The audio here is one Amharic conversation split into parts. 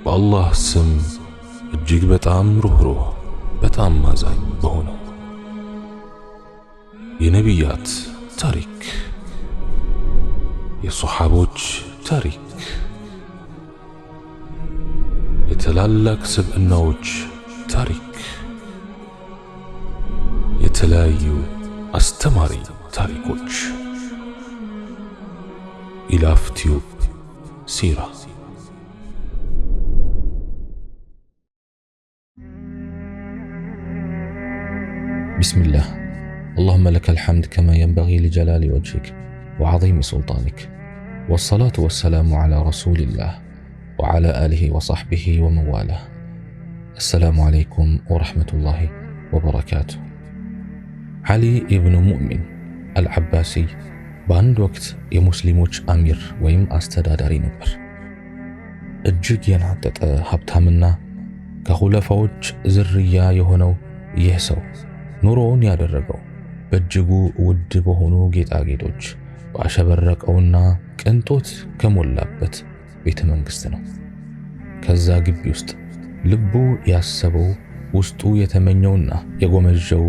በአላህ ስም እጅግ በጣም ሩህሩህ በጣም አዛኝ በሆነው የነቢያት ታሪክ፣ የሶሐቦች ታሪክ፣ የትላላቅ ስብዕናዎች ታሪክ፣ የተለያዩ አስተማሪ ታሪኮች ኢላፍ ቲዩብ ሲራ። بسم الله. اللهم لك الحمد كما ينبغي لجلال وجهك وعظيم سلطانك، والصلاة والسلام على رسول الله وعلى آله وصحبه ومن والاه. السلام عليكم ورحمة الله وبركاته. علي ابن مؤمن العباسي በአንድ ወቅት የሙስሊሞች አሚር ወይም አስተዳዳሪ ነበር። እጅግ የናጠጠ ሀብታምና ከኹለፋዎች ዝርያ የሆነው ይህ ሰው ኑሮውን ያደረገው በእጅጉ ውድ በሆኑ ጌጣጌጦች ባሸበረቀውና ቅንጦት ከሞላበት ቤተ መንግስት ነው። ከዛ ግቢ ውስጥ ልቡ ያሰበው ውስጡ የተመኘውና የጎመጀው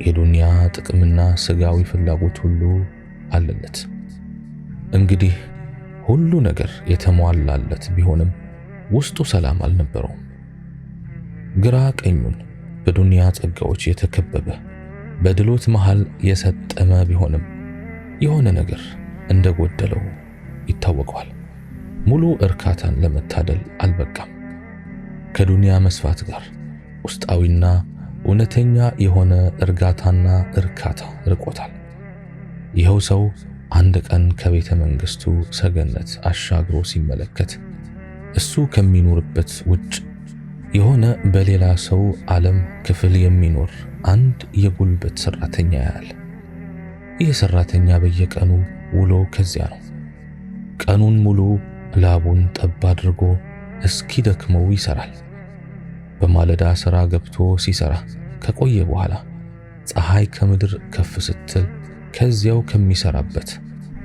የዱንያ ጥቅምና ስጋዊ ፍላጎት ሁሉ አለለት። እንግዲህ ሁሉ ነገር የተሟላለት ቢሆንም ውስጡ ሰላም አልነበረውም። ግራ ቀኙን በዱንያ ጸጋዎች የተከበበ በድሎት መሃል የሰጠመ ቢሆንም የሆነ ነገር እንደጎደለው ይታወቀዋል። ሙሉ እርካታን ለመታደል አልበቃም። ከዱንያ መስፋት ጋር ውስጣዊና እውነተኛ የሆነ እርጋታና እርካታ ርቆታል። ይኸው ሰው አንድ ቀን ከቤተ መንግስቱ ሰገነት አሻግሮ ሲመለከት እሱ ከሚኖርበት ውጭ የሆነ በሌላ ሰው ዓለም ክፍል የሚኖር አንድ የጉልበት ሰራተኛ ያያል። ይህ ሰራተኛ በየቀኑ ውሎ ከዚያ ነው። ቀኑን ሙሉ ላቡን ጠብ አድርጎ እስኪደክመው ይሰራል። በማለዳ ሥራ ገብቶ ሲሰራ ከቆየ በኋላ ፀሐይ ከምድር ከፍ ስትል ከዚያው ከሚሰራበት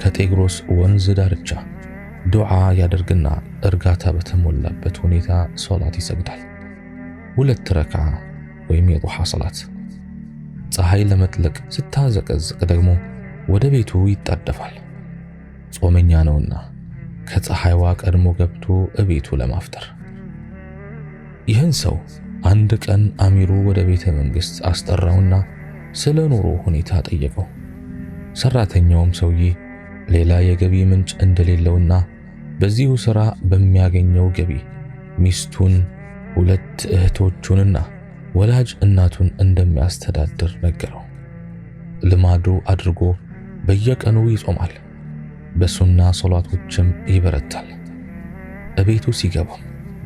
ከጤግሮስ ወንዝ ዳርቻ ዱዓ ያደርግና እርጋታ በተሞላበት ሁኔታ ሶላት ይሰግዳል። 2 ረክዓ ወይም የዱሃ ሶላት። ፀሐይ ለመጥለቅ ስታዘቀዝቅ ደግሞ ወደ ቤቱ ይጣደፋል። ጾመኛ ነውና ከፀሐይዋ ቀድሞ ገብቶ እቤቱ ለማፍጠር። ይህን ሰው አንድ ቀን አሚሩ ወደ ቤተ መንግስት አስጠራውና ስለ ኑሮ ሁኔታ ጠየቀው። ሰራተኛውም ሰውዬ ሌላ የገቢ ምንጭ እንደሌለውና በዚሁ ሥራ በሚያገኘው ገቢ ሚስቱን 2 እህቶቹንና ወላጅ እናቱን እንደሚያስተዳድር ነገረው። ልማዱ አድርጎ በየቀኑ ይጾማል፣ በሱና ሶላቶችም ይበረታል። እቤቱ ሲገባ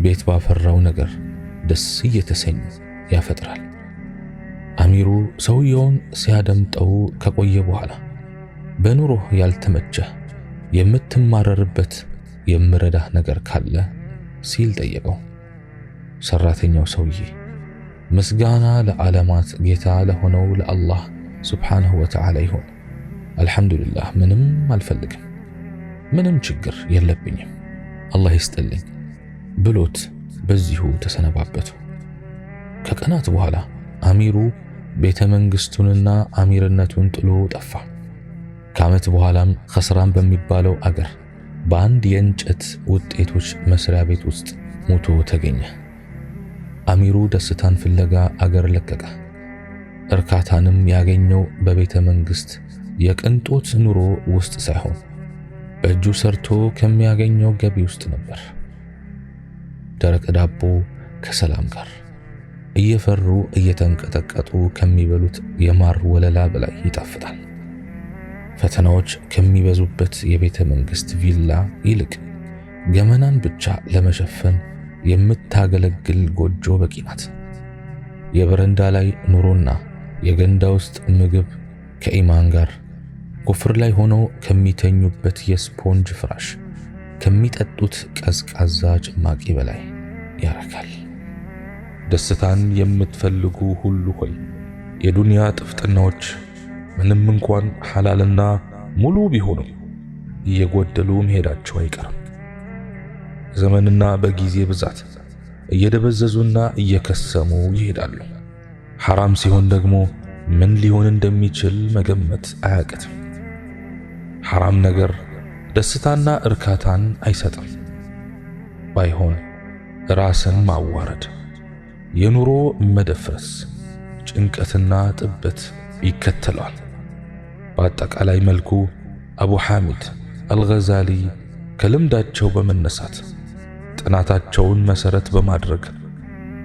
ቤት ባፈራው ነገር ደስ እየተሰኘ ያፈጥራል። አሚሩ ሰውየውን ሲያደምጠው ከቆየ በኋላ በኑሮህ ያልተመቸህ የምትማረርበት የምረዳህ ነገር ካለ ሲል ጠየቀው። ሰራተኛው ሰውዬ ምስጋና ለዓለማት ጌታ ለሆነው ለአላህ ሱብሓነሁ ወተዓላ ይሁን፣ አልሐምዱሊላህ፣ ምንም አልፈልግም፣ ምንም ችግር የለብኝም፣ አላህ ይስጥልኝ ብሎት በዚሁ ተሰነባበቱ። ከቀናት በኋላ አሚሩ ቤተ መንግስቱንና አሚርነቱን ጥሎ ጠፋ። ከዓመት በኋላም ኸስራን በሚባለው አገር በአንድ የእንጨት ውጤቶች መስሪያ ቤት ውስጥ ሞቶ ተገኘ። አሚሩ ደስታን ፍለጋ አገር ለቀቀ። እርካታንም ያገኘው በቤተ መንግስት የቅንጦት ኑሮ ውስጥ ሳይሆን በእጁ ሰርቶ ከሚያገኘው ገቢ ውስጥ ነበር። ደረቅ ዳቦ ከሰላም ጋር እየፈሩ እየተንቀጠቀጡ ከሚበሉት የማር ወለላ በላይ ይጣፍጣል። ፈተናዎች ከሚበዙበት የቤተ መንግስት ቪላ ይልቅ ገመናን ብቻ ለመሸፈን የምታገለግል ጎጆ በቂ ናት። የበረንዳ ላይ ኑሮና የገንዳ ውስጥ ምግብ ከኢማን ጋር ኩፍር ላይ ሆነው ከሚተኙበት የስፖንጅ ፍራሽ ከሚጠጡት ቀዝቃዛ ጭማቂ በላይ ያረካል። ደስታን የምትፈልጉ ሁሉ ሆይ የዱንያ ጥፍጥናዎች ምንም እንኳን ሐላልና ሙሉ ቢሆኑም እየጎደሉ መሄዳቸው አይቀርም። ዘመንና በጊዜ ብዛት እየደበዘዙና እየከሰሙ ይሄዳሉ። ሐራም ሲሆን ደግሞ ምን ሊሆን እንደሚችል መገመት አያቅትም። ሐራም ነገር ደስታና እርካታን አይሰጥም። ባይሆን ራስን ማዋረድ፣ የኑሮ መደፍረስ፣ ጭንቀትና ጥበት ይከተላል። በአጠቃላይ መልኩ አቡ ሐሚድ አልገዛሊ ከልምዳቸው በመነሳት ጥናታቸውን መሰረት በማድረግ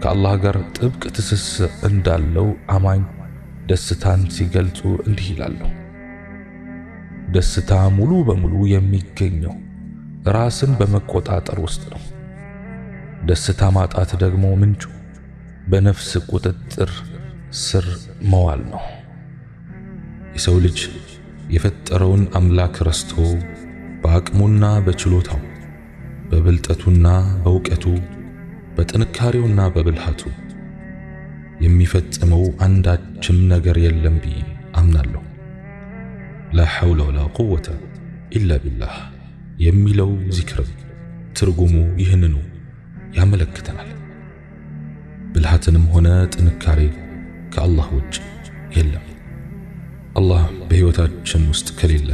ከአላህ ጋር ጥብቅ ትስስር እንዳለው አማኝ ደስታን ሲገልጹ እንዲህ ይላሉ። ደስታ ሙሉ በሙሉ የሚገኘው ራስን በመቆጣጠር ውስጥ ነው። ደስታ ማጣት ደግሞ ምንጩ በነፍስ ቁጥጥር ስር መዋል ነው። የሰው ልጅ የፈጠረውን አምላክ ረስቶ በአቅሙና በችሎታው፣ በብልጠቱና በእውቀቱ፣ በጥንካሬውና በብልሃቱ የሚፈጽመው አንዳችም ነገር የለም ብዬ አምናለሁ። ላ ሐውለ ወላ ቁወተ ኢላ ቢላህ የሚለው ዚክርም ትርጉሙ ይህንኑ ያመለክተናል። ብልሃትንም ሆነ ጥንካሬ ከአላህ ውጭ የለም። አላህ በሕይወታችን ውስጥ ከሌለ፣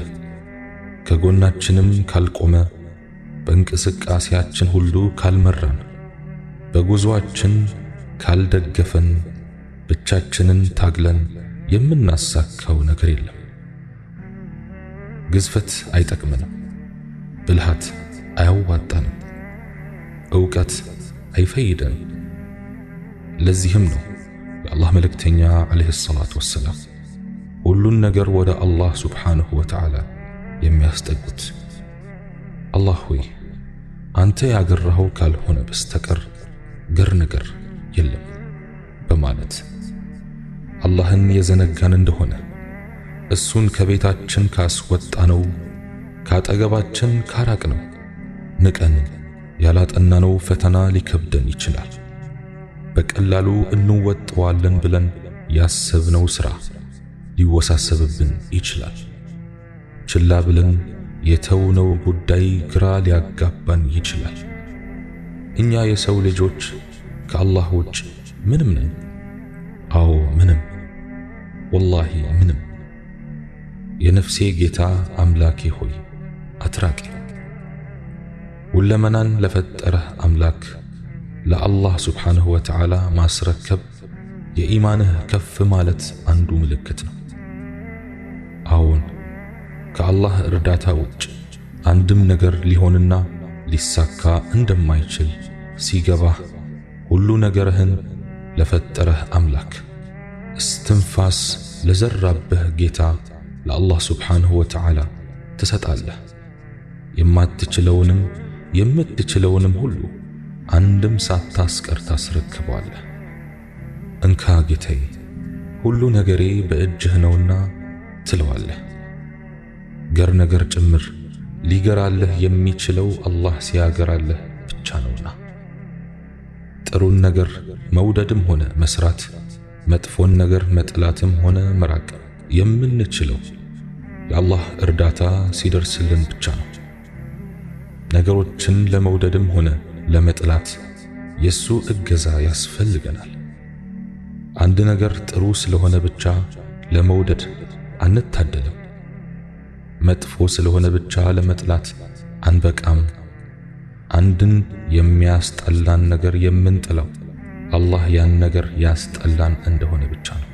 ከጎናችንም ካልቆመ፣ በእንቅስቃሴያችን ሁሉ ካልመራን፣ በጉዞአችን ካልደገፈን፣ ብቻችንን ታግለን የምናሳካው ነገር የለም። ግዝፈት አይጠቅመንም፣ ብልሃት አያዋጣንም፣ ዕውቀት አይፈይደንም። ለዚህም ነው የአላህ መልእክተኛ ዓለይሂ ሰላቱ ወሰላም ሁሉን ነገር ወደ አላህ ሱብሓነሁ ወተዓላ የሚያስጠጉት። አላህ ሆይ አንተ ያገራኸው ካልሆነ በስተቀር ገር ነገር የለም በማለት አላህን የዘነጋን እንደሆነ እሱን ከቤታችን ካስወጣነው፣ ካጠገባችን ካራቅነው፣ ንቀን ያላጠናነው ፈተና ሊከብደን ይችላል። በቀላሉ እንወጣዋለን ብለን ያሰብነው ሥራ ሊወሳሰብብን ይችላል። ችላ ብለን የተውነው ጉዳይ ግራ ሊያጋባን ይችላል። እኛ የሰው ልጆች ከአላህ ውጭ ምንም ነን። አዎ ምንም፣ ወላሂ ምንም። የነፍሴ ጌታ አምላኬ ሆይ አትራቂ። ሁለመናን ለፈጠረህ አምላክ ለአላህ ሱብሓነሁ ወተዓላ ማስረከብ የኢማንህ ከፍ ማለት አንዱ ምልክት ነው። አዎን ከአላህ እርዳታ ውጭ አንድም ነገር ሊሆንና ሊሳካ እንደማይችል ሲገባህ ሁሉ ነገርህን ለፈጠረህ አምላክ እስትንፋስ ለዘራብህ ጌታ ለአላህ ሱብሓነሁ ወተዓላ ትሰጣለህ። የማትችለውንም የምትችለውንም ሁሉ አንድም ሳታስቀር ታስረክባለህ። እንካ ጌታዬ ሁሉ ነገሬ በእጅህ ነውና ትለዋለህ። ገር ነገር ጭምር ሊገራልህ የሚችለው አላህ ሲያገራልህ ብቻ ነውና። ጥሩን ነገር መውደድም ሆነ መስራት፣ መጥፎን ነገር መጥላትም ሆነ መራቅ የምንችለው የአላህ እርዳታ ሲደርስልን ብቻ ነው። ነገሮችን ለመውደድም ሆነ ለመጥላት የሱ እገዛ ያስፈልገናል። አንድ ነገር ጥሩ ስለሆነ ብቻ ለመውደድ አንታደልም። መጥፎ ስለሆነ ብቻ ለመጥላት አንበቃም። አንድን የሚያስጠላን ነገር የምንጥለው አላህ ያን ነገር ያስጠላን እንደሆነ ብቻ ነው።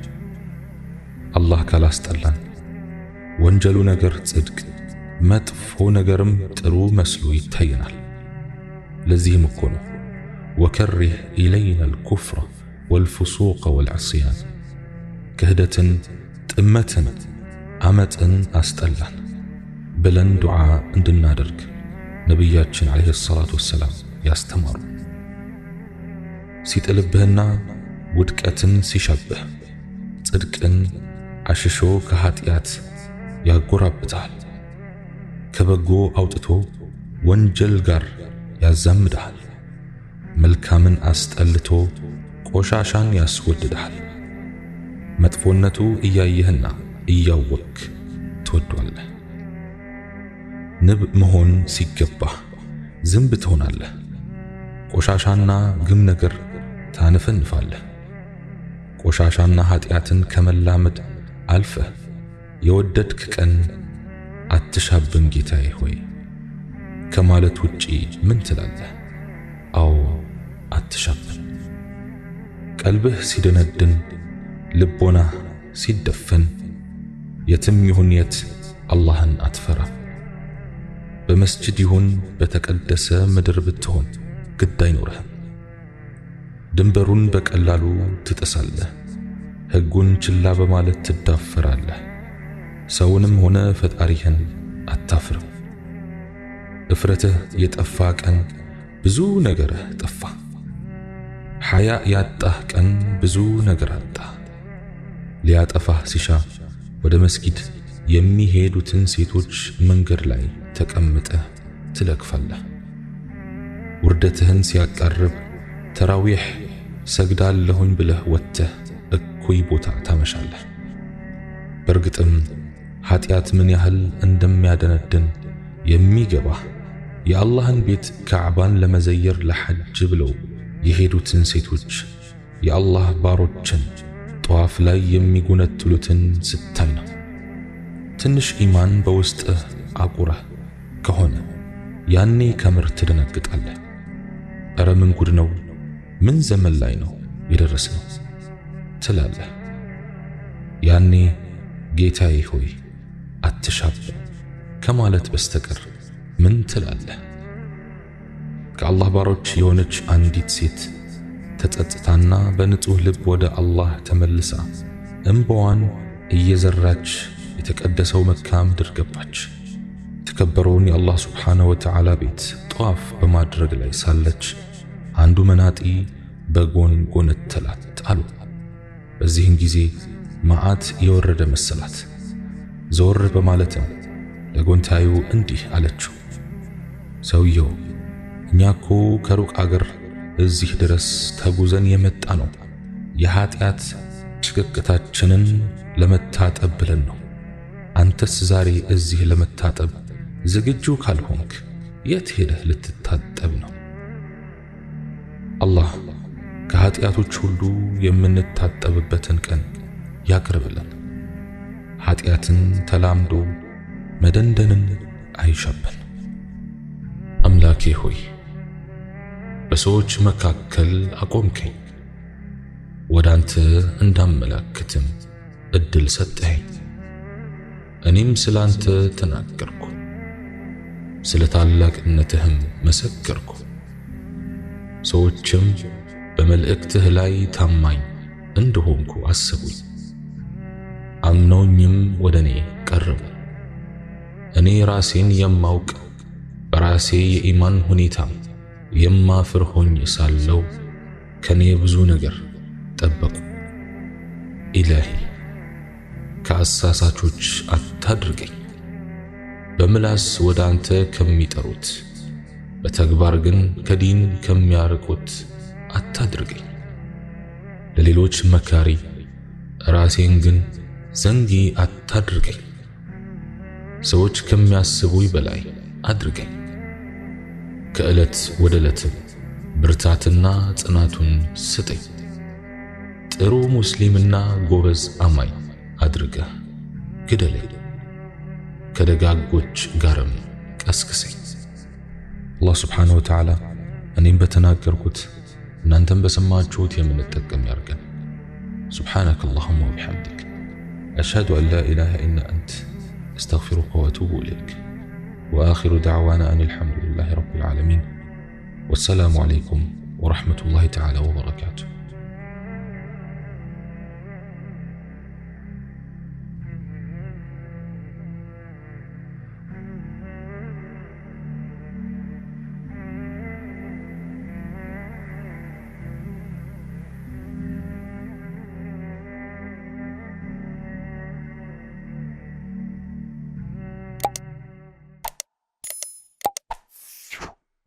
አላህ ካላስጠላን ወንጀሉ ነገር ጽድቅ፣ መጥፎ ነገርም ጥሩ መስሎ ይታየናል። ለዚህም እኮ ነው ወከሪህ ኢለይና አልኩፍረ ወልፍሱቅ ወልዐስያን፣ ክህደትን፣ ጥመትን፣ አመፅን አስጠላን ብለን ዱዓ እንድናደርግ ነቢያችን ዓለይሂ ሰላቱ ወሰላም ያስተማሩ። ሲጥልብህና ውድቀትን ሲሻብህ ጽድቅን አሽሾ ከኃጢአት ያጎራብታል። ከበጎ አውጥቶ ወንጀል ጋር ያዛምድሃል። መልካምን አስጠልቶ ቆሻሻን ያስወድድሃል። መጥፎነቱ እያየህና እያወክ ትወዷለህ። ንብ መሆን ሲገባህ ዝንብ ትሆናለህ። ቆሻሻና ግም ነገር ታነፈንፋለህ። ቆሻሻና ኃጢአትን ከመላመድ አልፈህ የወደድክ ቀን አትሻብን ጌታዬ ሆይ ከማለት ውጪ ምን ትላለህ? አዎ አትሻብን። ቀልብህ ሲደነድን ልቦናህ ሲደፈን የትም ይሁን የት አላህን አትፈራም። በመስጂድ ይሁን በተቀደሰ ምድር ብትሆን ግድ አይኖርህም። ድንበሩን በቀላሉ ትጥሳለህ። ሕጉን ችላ በማለት ትዳፈራለህ። ሰውንም ሆነ ፈጣሪህን አታፍርም። እፍረትህ የጠፋ ቀን ብዙ ነገርህ ጠፋ። ሐያ ያጣህ ቀን ብዙ ነገር አጣ። ሊያጠፋህ ሲሻ ወደ መስጊድ የሚሄዱትን ሴቶች መንገድ ላይ ተቀምጠህ ትለክፋለህ። ውርደትህን ሲያቃርብ ተራዊሕ ሰግዳለሁኝ ብለህ ወጥተህ እኩይ ቦታ ታመሻለህ። በእርግጥም ኃጢአት ምን ያህል እንደሚያደነድን የሚገባህ የአላህን ቤት ካዕባን ለመዘየር ለሐጅ ብለው የሄዱትን ሴቶች የአላህ ባሮችን ጧፍ ላይ የሚጎነትሉትን ስታይ ነው። ትንሽ ኢማን በውስጥህ አቁረህ ከሆነ ያኔ ከምር ትደነግጣለህ። ኧረ ምን ጉድ ነው! ምን ዘመን ላይ ነው የደረስነው ትላለህ። ያኔ ጌታዬ ሆይ አትሻብን ከማለት በስተቀር ምን ትላለህ? ከአላህ ባሮች የሆነች አንዲት ሴት ተጸጽታና በንጹህ ልብ ወደ አላህ ተመልሳ እንባዋን እየዘራች የተቀደሰው መካ ምድር ገባች። የተከበረውን የአላህ ሱብሓነሁ ወተዓላ ቤት ጧፍ በማድረግ ላይ ሳለች አንዱ መናጢ በጎን ጎነተላት አሉ። በዚህን ጊዜ መዓት የወረደ መሰላት። ዘወር በማለትም ለጎንታዩ እንዲህ አለችው፣ ሰውየው እኛ እኮ ከሩቅ አገር እዚህ ድረስ ተጉዘን የመጣ ነው የኃጢአት ጭቅቅታችንን ለመታጠብ ብለን ነው። አንተስ ዛሬ እዚህ ለመታጠብ ዝግጁ ካልሆንክ የት ሄደህ ልትታጠብ ነው? አላህ ከኃጢአቶች ሁሉ የምንታጠብበትን ቀን ያቅርብልን። ኃጢአትን ተላምዶ መደንደንን አይሻብን። አምላኬ ሆይ በሰዎች መካከል አቆምከኝ፣ ወዳንተ እንዳመላክትም እድል ሰጠኸኝ። እኔም ስላንተ ተናገርኩ፣ ስለ ታላቅነትህም መሰከርኩ። ሰዎችም በመልእክትህ ላይ ታማኝ እንደሆንኩ አሰቡኝ፣ አምነውኝም ወደኔ ቀረቡ። እኔ ራሴን የማውቅ በራሴ የኢማን ሁኔታም የማፍር ሆኜ ሳለው ከኔ ብዙ ነገር ጠበቁ። ኢላሂ ከአሳሳቾች አታድርገኝ። በምላስ ወደ አንተ ከሚጠሩት በተግባር ግን ከዲን ከሚያርቁት አታድርገኝ። ለሌሎች መካሪ ራሴን ግን ዘንጊ አታድርገኝ። ሰዎች ከሚያስቡኝ በላይ አድርገኝ። ከዕለት ወደ ዕለትም ብርታትና ጽናቱን ስጠኝ። ጥሩ ሙስሊምና ጎበዝ አማኝ አድርገህ ግደለኝ። ከደጋጎች ጋርም ቀስቅሰኝ። አላህ ስብሓነሁ ወተዓላ እኔም በተናገርኩት እናንተም በሰማችሁት የምንጠቀም ያርገን። ሱብሓነከ አላሁመ ወቢሐምዲክ አሽሀዱ አን ላ ኢላሃ ኢላ አንተ አስተግፊሩከ ወአቱቡ ኢለይክ ወአኺሩ ደዕዋና አን አልሐምዱሊላሂ ረቢል ዓለሚን ወሰላሙ ዓለይኩም ወረሕመቱላሂ ተዓላ ወበረካቱሁ።